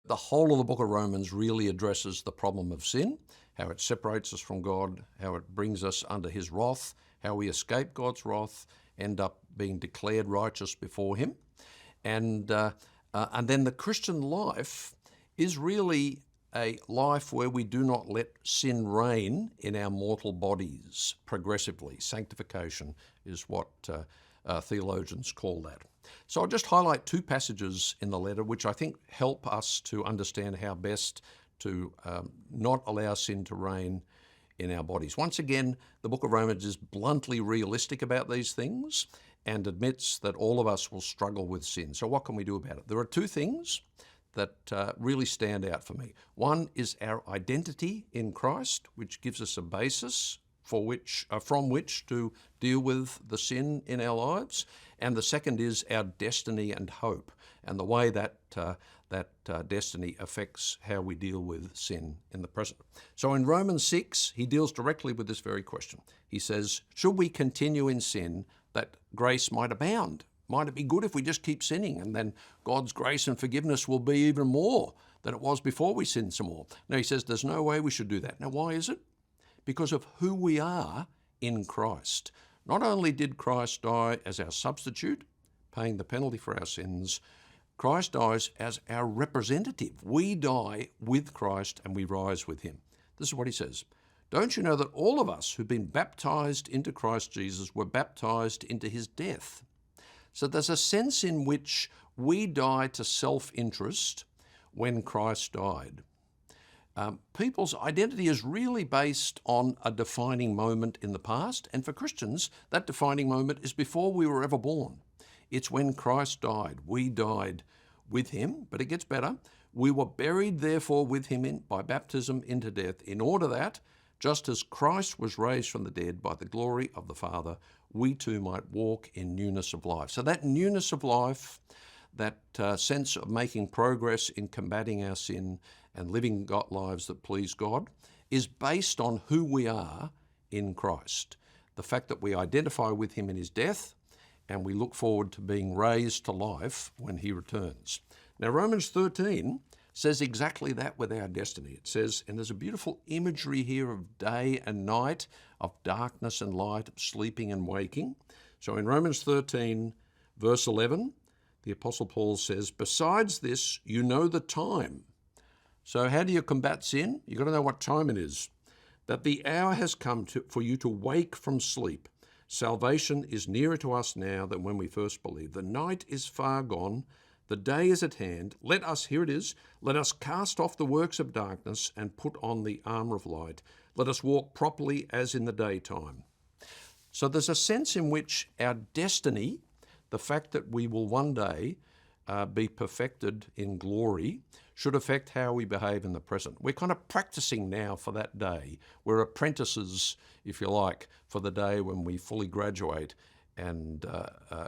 the whole of the book of Romans really addresses the problem of sin, how it separates us from God, how it brings us under his wrath, how we escape God's wrath, end up being declared righteous before him. And then the Christian life is really a life where we do not let sin reign in our mortal bodies progressively. Sanctification is what theologians call that. So I'll just highlight two passages in the letter which I think help us to understand how best to not allow sin to reign in our bodies. Once again, the book of Romans is bluntly realistic about these things and admits that all of us will struggle with sin. So what can we do about it? There are two things that really stand out for me. One is our identity in Christ, which gives us a basis from which to deal with the sin in our lives. And the second is our destiny and hope, and the way that destiny affects how we deal with sin in the present. So in Romans 6, he deals directly with this very question. He says, should we continue in sin that grace might abound? Might it be good if we just keep sinning, and then God's grace and forgiveness will be even more than it was before we sinned some more? Now he says there's no way we should do that. Now why is it? Because of who we are in Christ. Not only did Christ die as our substitute, paying the penalty for our sins, Christ dies as our representative. We die with Christ and we rise with him. This is what he says. Don't you know that all of us who've been baptized into Christ Jesus were baptized into his death? So there's a sense in which we die to self-interest when Christ died. People's identity is really based on a defining moment in the past, and for Christians, that defining moment is before we were ever born. It's when Christ died. We died with him, but it gets better. We were buried, therefore, with him by baptism into death, in order that, just as Christ was raised from the dead by the glory of the Father, we too might walk in newness of life. So that newness of life, that sense of making progress in combating our sin and living lives that please God, is based on who we are in Christ. The fact that we identify with him in his death, and we look forward to being raised to life when he returns. Now, Romans 13 says exactly that with our destiny. It says, and there's a beautiful imagery here of day and night, of darkness and light, of sleeping and waking. So in Romans 13, verse 11, the Apostle Paul says, besides this, you know the time. So how do you combat sin? You've got to know what time it is. That the hour has come for you to wake from sleep. Salvation is nearer to us now than when we first believed. The night is far gone. The day is at hand. Let us, here it is, let us cast off the works of darkness and put on the armor of light. Let us walk properly as in the daytime. So there's a sense in which our destiny, the fact that we will one day be perfected in glory, should affect how we behave in the present. We're kind of practicing now for that day. We're apprentices, if you like, for the day when we fully graduate and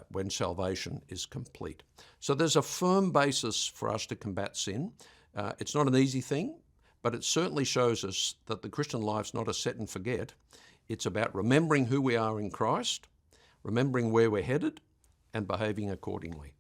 when salvation is complete. So there's a firm basis for us to combat sin. It's not an easy thing, but it certainly shows us that the Christian life's not a set and forget. It's about remembering who we are in Christ, remembering where we're headed, and behaving accordingly.